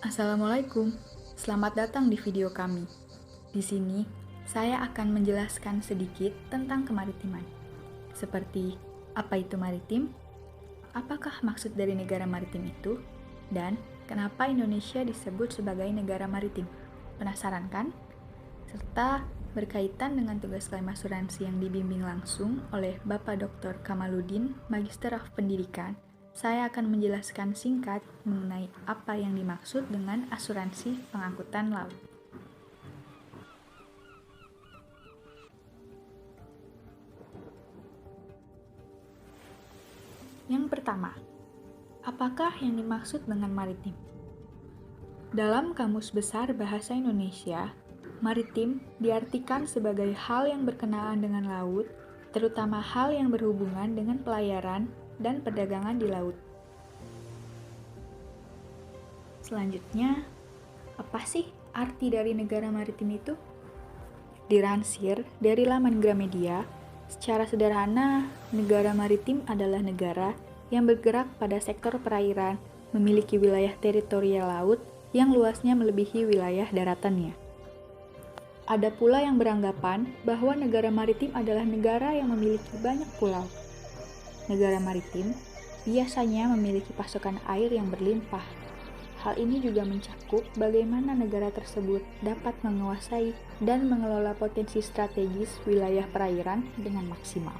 Assalamualaikum, selamat datang di video kami. Di sini, saya akan menjelaskan sedikit tentang kemaritiman. Seperti, apa itu maritim? Apakah maksud dari negara maritim itu? Dan, kenapa Indonesia disebut sebagai negara maritim? Penasaran kan? Serta berkaitan dengan tugas klaim asuransi yang dibimbing langsung oleh Bapak Dr. Kamaludin, Magister of Pendidikan, saya akan menjelaskan singkat mengenai apa yang dimaksud dengan asuransi pengangkutan laut. Yang pertama, apakah yang dimaksud dengan maritim? Dalam Kamus Besar Bahasa Indonesia, maritim diartikan sebagai hal yang berkenaan dengan laut, terutama hal yang berhubungan dengan pelayaran dan perdagangan di laut. Selanjutnya, apa sih arti dari negara maritim itu? Dilansir dari laman Gramedia, secara sederhana, negara maritim adalah negara yang bergerak pada sektor perairan, memiliki wilayah teritorial laut yang luasnya melebihi wilayah daratannya. Ada pula yang beranggapan bahwa negara maritim adalah negara yang memiliki banyak pulau. Negara maritim biasanya memiliki pasokan air yang berlimpah. Hal ini juga mencakup bagaimana negara tersebut dapat menguasai dan mengelola potensi strategis wilayah perairan dengan maksimal.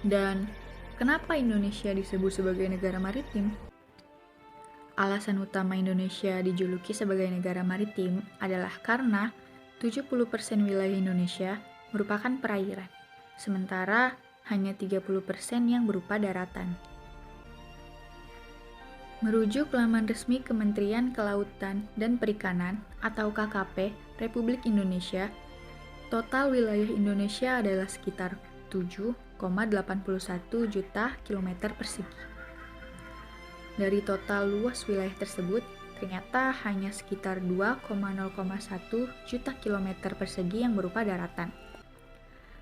Dan kenapa Indonesia disebut sebagai negara maritim? Alasan utama Indonesia dijuluki sebagai negara maritim adalah karena 70% wilayah Indonesia merupakan perairan, sementara hanya 30% yang berupa daratan. Merujuk laman resmi Kementerian Kelautan dan Perikanan atau KKP Republik Indonesia, total wilayah Indonesia adalah sekitar 7,81 juta kilometer persegi. Dari total luas wilayah tersebut, ternyata hanya sekitar 2,01 juta kilometer persegi yang berupa daratan.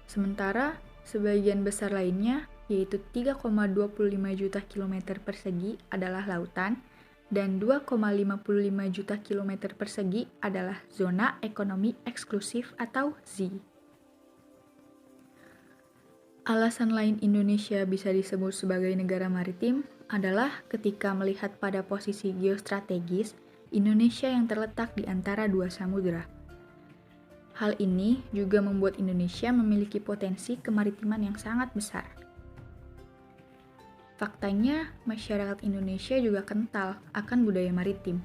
Sementara, sebagian besar lainnya, yaitu 3,25 juta kilometer persegi adalah lautan, dan 2,55 juta kilometer persegi adalah zona ekonomi eksklusif atau ZEE. Alasan lain Indonesia bisa disebut sebagai negara maritim adalah ketika melihat pada posisi geostrategis Indonesia yang terletak di antara dua samudera. Hal ini juga membuat Indonesia memiliki potensi kemaritiman yang sangat besar. Faktanya, masyarakat Indonesia juga kental akan budaya maritim,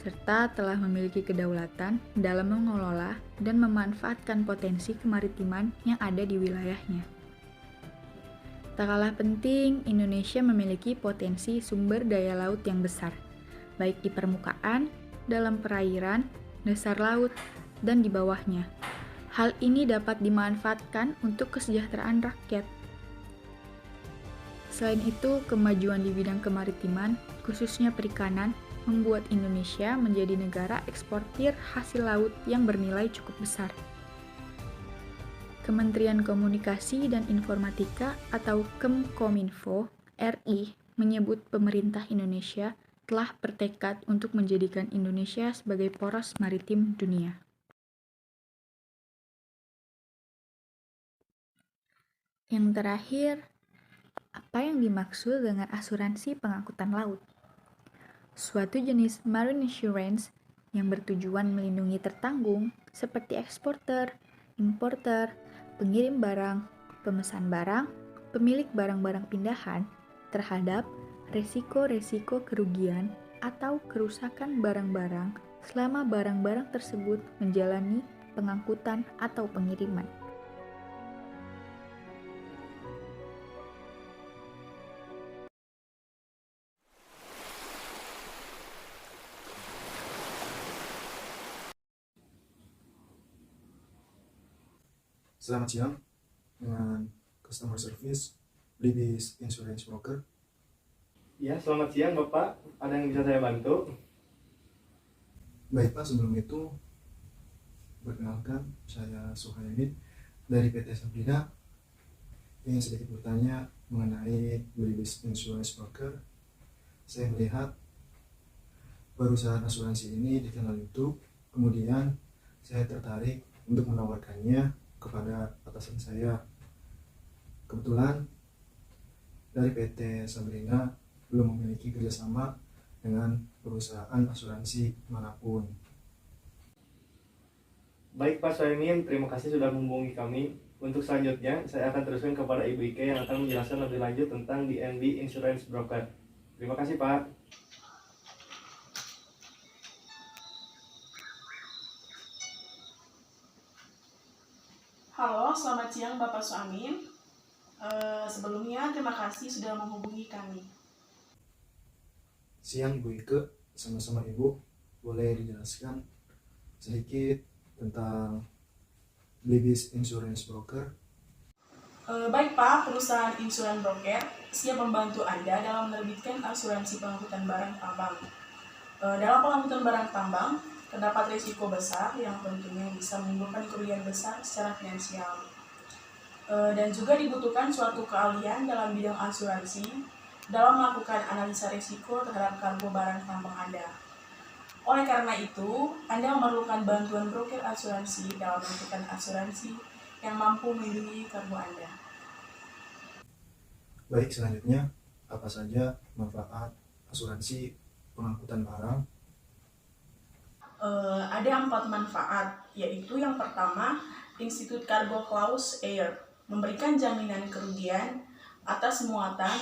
serta telah memiliki kedaulatan dalam mengelola dan memanfaatkan potensi kemaritiman yang ada di wilayahnya. Tak kalah penting, Indonesia memiliki potensi sumber daya laut yang besar, baik di permukaan, dalam perairan, dasar laut, dan di bawahnya. Hal ini dapat dimanfaatkan untuk kesejahteraan rakyat. Selain itu, kemajuan di bidang kemaritiman, khususnya perikanan, membuat Indonesia menjadi negara eksportir hasil laut yang bernilai cukup besar. Kementerian Komunikasi dan Informatika atau Kemkominfo RI menyebut pemerintah Indonesia telah bertekad untuk menjadikan Indonesia sebagai poros maritim dunia. Yang terakhir, apa yang dimaksud dengan asuransi pengangkutan laut? Suatu jenis marine insurance yang bertujuan melindungi tertanggung seperti eksporter, importer, pengirim barang, pemesan barang, pemilik barang-barang pindahan terhadap resiko-resiko kerugian atau kerusakan barang-barang selama barang-barang tersebut menjalani pengangkutan atau pengiriman. Selamat siang, dengan customer service Libis Insurance Broker. Ya, selamat siang Bapak. Ada yang bisa saya bantu? Baik Pak, sebelum itu perkenalkan saya Suhaimi, dari PT Sabrina ingin sedikit bertanya mengenai Blibis Insurance Broker. Saya melihat perusahaan asuransi ini dikenal YouTube, kemudian saya tertarik untuk menawarkannya kepada atasan saya. Kebetulan dari PT Sabrina belum memiliki kerjasama dengan perusahaan asuransi manapun. Baik Pak Soemin, terima kasih sudah menghubungi kami. Untuk selanjutnya, saya akan teruskan kepada Ibu Ike yang akan menjelaskan lebih lanjut tentang DNB Insurance Broker. Terima kasih Pak. Halo, selamat siang Bapak Suamin. Sebelumnya terima kasih sudah menghubungi kami. Siang Ibu Ike, sama-sama Ibu, boleh dijelaskan sedikit tentang Blibis Insurance Broker? Baik Pak, perusahaan insuran broker siap membantu Anda dalam menerbitkan asuransi pengangkutan barang tambang. Dalam pengangkutan barang tambang, terdapat risiko besar yang tentunya bisa menimbulkan kerugian besar secara finansial. Dan juga dibutuhkan suatu keahlian dalam bidang asuransi dalam melakukan analisa risiko terhadap kargo barang tambang Anda. Oleh karena itu, Anda memerlukan bantuan broker asuransi dalam melakukan asuransi yang mampu melindungi kargo Anda. Baik, selanjutnya apa saja manfaat asuransi pengangkutan barang? Ada 4 manfaat, yaitu yang pertama, Institut Cargo Clause Air memberikan jaminan kerugian atas muatan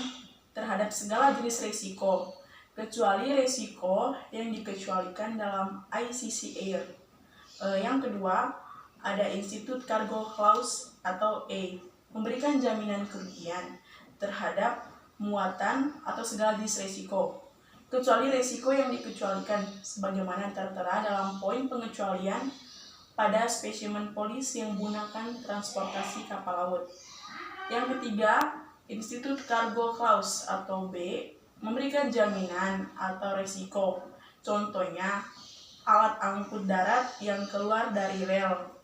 terhadap segala jenis risiko, kecuali risiko yang dikecualikan dalam ICC Air. Yang kedua, ada Institut Cargo Clause atau A, memberikan jaminan kerugian terhadap muatan atau segala jenis risiko, kecuali risiko yang dikecualikan sebagaimana tertera dalam poin pengecualian pada spesimen polis yang menggunakan transportasi kapal laut. Yang ketiga, Institut Cargo Clause atau B memberikan jaminan atau risiko, contohnya alat angkut darat yang keluar dari rel,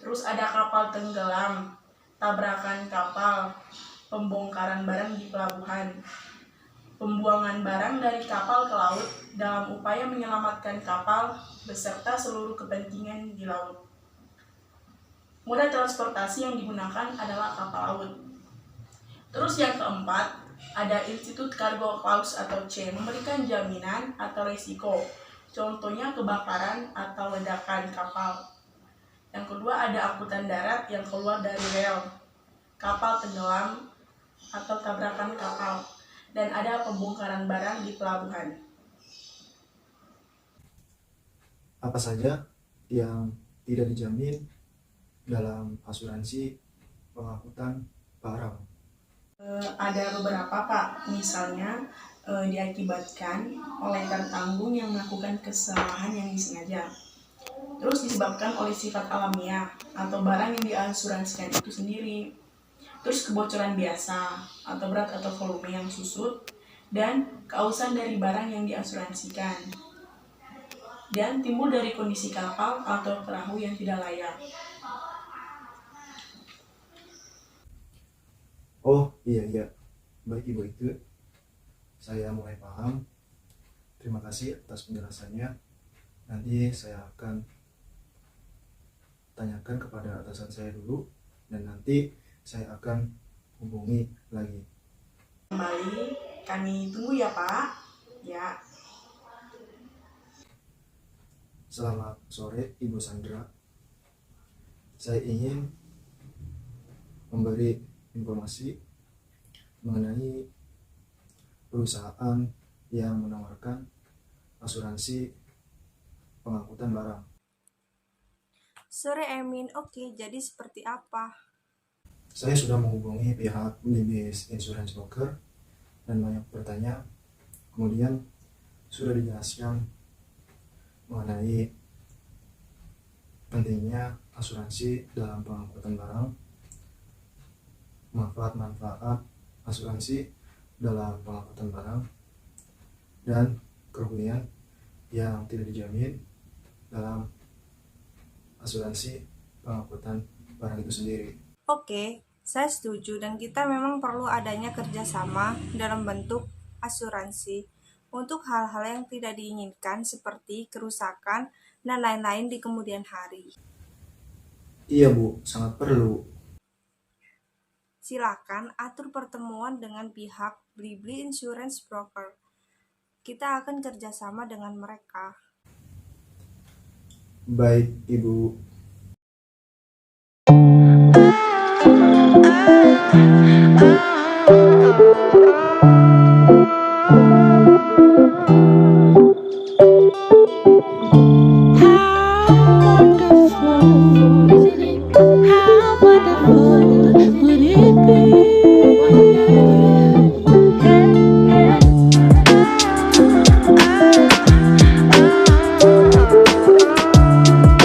terus ada kapal tenggelam, tabrakan kapal, pembongkaran barang di pelabuhan, pembuangan barang dari kapal ke laut dalam upaya menyelamatkan kapal beserta seluruh kepentingan di laut. Moda transportasi yang digunakan adalah kapal laut. Terus yang keempat, ada Institut Cargo Clause atau C, memberikan jaminan atau risiko, contohnya kebakaran atau ledakan kapal. Yang kedua, ada angkutan darat yang keluar dari rel, kapal tenggelam atau tabrakan kapal, dan ada pembongkaran barang di pelabuhan. Apa saja yang tidak dijamin dalam asuransi pengangkutan barang? Ada beberapa Pak, misalnya diakibatkan oleh tertanggung yang melakukan kesalahan yang disengaja, terus disebabkan oleh sifat alamiah atau barang yang diasuransikan itu sendiri, terus kebocoran biasa atau berat atau volume yang susut, dan keausan dari barang yang diasuransikan, dan timbul dari kondisi kapal atau perahu yang tidak layak. Oh iya, baik Ibu Ike, saya mulai paham. Terima kasih atas penjelasannya. Nanti saya akan tanyakan kepada atasan saya dulu, dan nanti saya akan hubungi lagi. Kembali, kami tunggu ya Pak. Ya. Selamat sore Ibu Sandra. Saya ingin memberi informasi mengenai perusahaan yang menawarkan asuransi pengangkutan barang. Sore Emin, oke, jadi seperti apa? Saya sudah menghubungi pihak Blibis Insurance Broker dan banyak bertanya, kemudian sudah dijelaskan mengenai pentingnya asuransi dalam pengangkutan barang, manfaat-manfaat asuransi dalam pengangkutan barang, dan kerugian yang tidak dijamin dalam asuransi pengangkutan barang itu sendiri. Oke, saya setuju dan kita memang perlu adanya kerjasama dalam bentuk asuransi untuk hal-hal yang tidak diinginkan seperti kerusakan dan lain-lain di kemudian hari. Iya Bu, sangat perlu. Silakan atur pertemuan dengan pihak Blibli Insurance Broker. Kita akan kerjasama dengan mereka. Baik Ibu. How wonderful, isn't it? How wonderful.